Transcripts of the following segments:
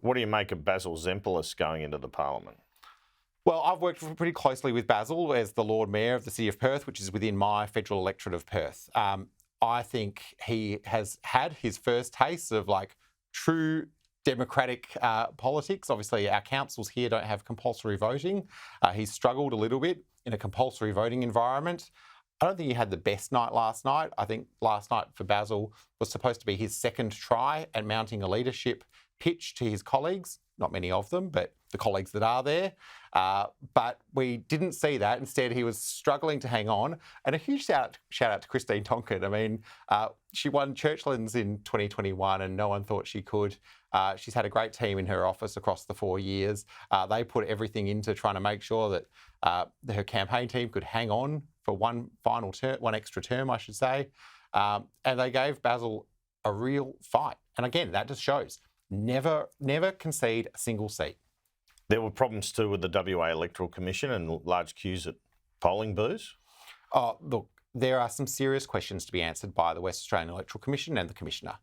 What do you make of Basil Zempilas going into the parliament? Well, I've worked pretty closely with Basil as the Lord Mayor of the City of Perth, which is within my federal electorate of Perth. I think he has had his first taste of true democratic politics. Obviously, our councils here don't have compulsory voting. He's struggled a little bit in a compulsory voting environment. I don't think he had the best night last night. I think last night for Basil was supposed to be his second try at mounting a leadership pitch to his colleagues. Not many of them, but the colleagues that are there. But we didn't see that. Instead, he was struggling to hang on. And a huge shout out to Christine Tonkin. I mean, she won Churchlands in 2021 and no one thought she could. She's had a great team in her office across the 4 years. They put everything into trying to make sure that her campaign team could hang on for one extra term, I should say. And they gave Basil a real fight. And again, that just shows never concede a single seat. There were problems too with the WA Electoral Commission and large queues at polling booths. Oh, look, there are some serious questions to be answered by the Western Australian Electoral Commission and the Commissioner.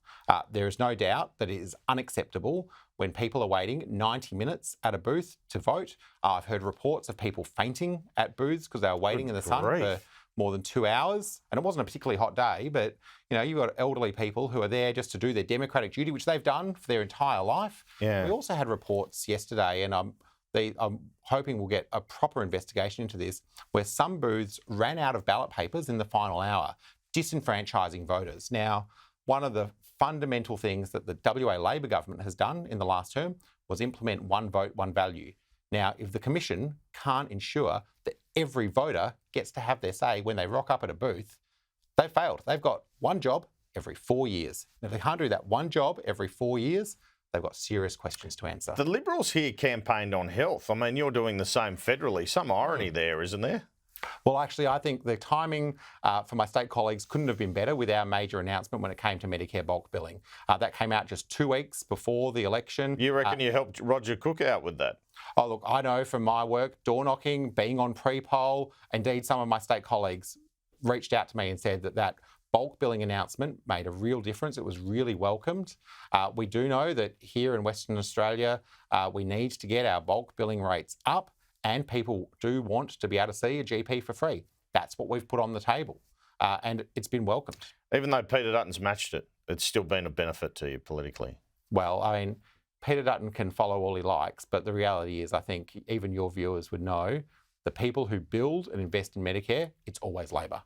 There is no doubt that it is unacceptable when people are waiting 90 minutes at a booth to vote. I've heard reports of people fainting at booths because they were waiting in the sun for more than 2 hours. And it wasn't a particularly hot day, but you've got elderly people who are there just to do their democratic duty, which they've done for their entire life. Yeah. We also had reports yesterday, and I'm hoping we'll get a proper investigation into this, where some booths ran out of ballot papers in the final hour, disenfranchising voters. Now, one of the fundamental things that the WA Labor government has done in the last term was implement one vote, one value. Now, if the Commission can't ensure that every voter gets to have their say when they rock up at a booth, they've failed. They've got one job every 4 years. If they can't do that one job every 4 years, they've got serious questions to answer. The Liberals here campaigned on health. I mean, you're doing the same federally. Some irony there, isn't there? Well, actually, I think the timing for my state colleagues couldn't have been better with our major announcement when it came to Medicare bulk billing. That came out just 2 weeks before the election. You reckon you helped Roger Cook out with that? Oh, look, I know from my work, door knocking, being on pre-poll, indeed some of my state colleagues reached out to me and said that bulk billing announcement made a real difference. It was really welcomed. We do know that here in Western Australia, we need to get our bulk billing rates up, and people do want to be able to see a GP for free. That's what we've put on the table, and it's been welcomed. Even though Peter Dutton's matched it, it's still been a benefit to you politically. Well, I mean, Peter Dutton can follow all he likes, but the reality is I think even your viewers would know the people who build and invest in Medicare, it's always Labor.